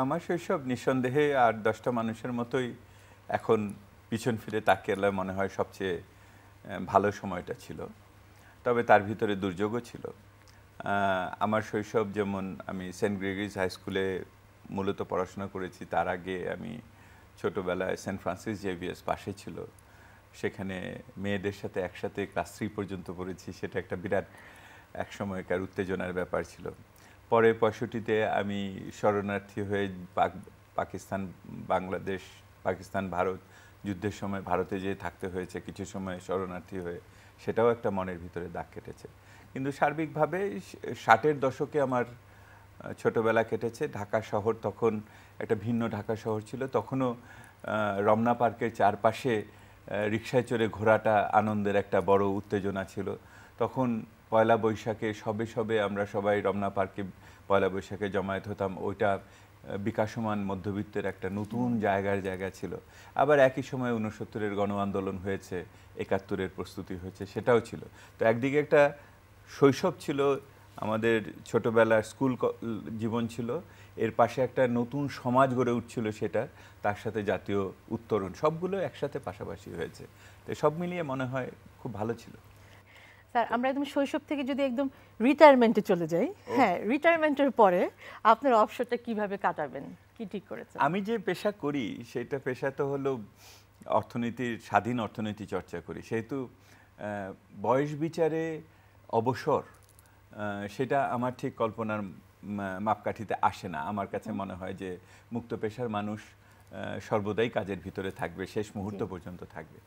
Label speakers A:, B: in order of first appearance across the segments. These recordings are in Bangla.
A: আমার শৈশব নিঃসন্দেহে আর ১০টা মানুষের মতোই এখন পিছন ফিরে তাকিয়ে মনে হয় সবচেয়ে ভালো সময়টা ছিল। তবে তার ভিতরে দুর্যোগও ছিল। আমার শৈশব যেমন আমি সেন্ট গ্রেগরিজ হাই স্কুলে মূলত পড়াশোনা করেছি। তার আগে আমি ছোটবেলায় সেন্ট ফ্রান্সিস জেভিয়ার্স পাশে ছিল। সেখানে মেয়েদের সাথে একসাথে ক্লাস 3 পর্যন্ত পড়েছি। সেটা একটা বিরাট একসময়কার উত্তেজনার ব্যাপার ছিল। পরে ৬৫-তে আমি শরণার্থী হয়ে পাকিস্তান, বাংলাদেশ, পাকিস্তান, ভারত যুদ্ধের সময় ভারতে যেয়ে থাকতে হয়েছে কিছু সময় শরণার্থী হয়ে। সেটাও একটা মনের ভিতরে দাগ কেটেছে। কিন্তু সার্বিকভাবে ৬০-এর দশকে আমার ছোটবেলা কেটেছে। ঢাকা শহর তখন একটা ভিন্ন ঢাকা শহর ছিল। তখনও রমনা পার্কের চারপাশে রিকশায় চড়ে ঘোরাটা আনন্দের একটা বড় উত্তেজনা ছিল। তখন পয়লা বৈশাখে সবে আমরা সবাই রমনা পার্কে পয়লা বৈশাখে জমায়েত হতাম। ওইটা বিকাশমান মধ্যবিত্তের একটা নতুন জায়গা ছিল। আবার একই সময় ৬৯-এর গণ আন্দোলন হয়েছে, ৭১-এর প্রস্তুতি হয়েছে, সেটাও ছিল। তো একদিকে একটা শৈশব ছিল, আমাদের ছোটবেলার স্কুল জীবন ছিল, এর পাশে একটা নতুন সমাজ গড়ে উঠছিল, সেটা তার সাথে জাতীয় উত্তরণ, সবগুলো একসাথে পাশাপাশি হয়েছে। তো সব মিলিয়ে মনে হয় খুব ভালো ছিল।
B: স্যার, আমরা একদম শৈশব থেকে যদি একদম রিটায়ারমেন্টে চলে যাই, হ্যাঁ, রিটায়ারমেন্টের পরে আপনার অবসরটা কিভাবে কাটাবেন, কি ঠিক করেছেন?
A: আমি যে পেশা করি সেটা পেশা তো হলো স্বাধীন অর্থনীতি চর্চা করি, সেহেতু বয়স বিচারে অবসর সেটা আমার ঠিক কল্পনার মাপকাঠিতে আসে না। আমার কাছে মনে হয় যে মুক্ত পেশার মানুষ সর্বদাই কাজের ভিতরে থাকবে, শেষ মুহূর্ত পর্যন্ত থাকবে।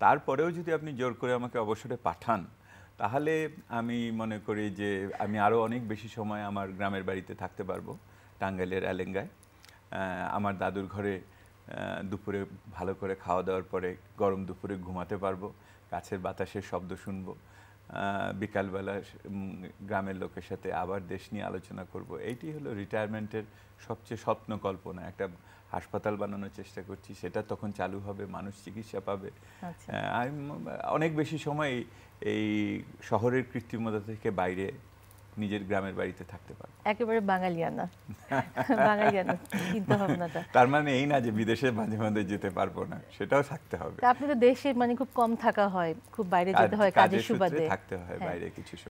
A: তারপরেও যদি আপনি জোর করে আমাকে অবসরে পাঠান, তাহলে আমি মনে করি যে আমি আরও অনেক বেশি সময় আমার গ্রামের বাড়িতে থাকতে পারবো, টাঙ্গাইলের এলেঙ্গায়। আমার দাদুর ঘরে দুপুরে ভালো করে খাওয়া দাওয়ার পরে গরম দুপুরে ঘুমাতে পারবো, গাছের বাতাসের শব্দ শুনবো, বিকালবেলা গ্রামের লোকের সাথে আবার দেশ নিয়ে আলোচনা করব। এইটি হলো রিটায়ারমেন্টের সবচেয়ে স্বপ্ন কল্পনা। একটা হাসপাতাল বানানোর চেষ্টা করছি, সেটা তখন চালু হবে, মানুষ চিকিৎসা পাবে। অনেক বেশি সময় এই শহরের কৃত্রিমতা থেকে বাইরে নিজের গ্রামের বাড়িতে থাকতে পারবো।
B: একেবারে বাঙালিয়ানা চিন্তা ভাবনাটা।
A: তার মানে এই না যে বিদেশে মাঝে মাঝে যেতে পারবো না, সেটাও থাকতে হবে।
B: আপনি তো দেশে মানে খুব কম থাকা হয়, খুব বাইরে যেতে হয় কাজের সুবাদে,
A: থাকতে হয় বাইরে কিছু।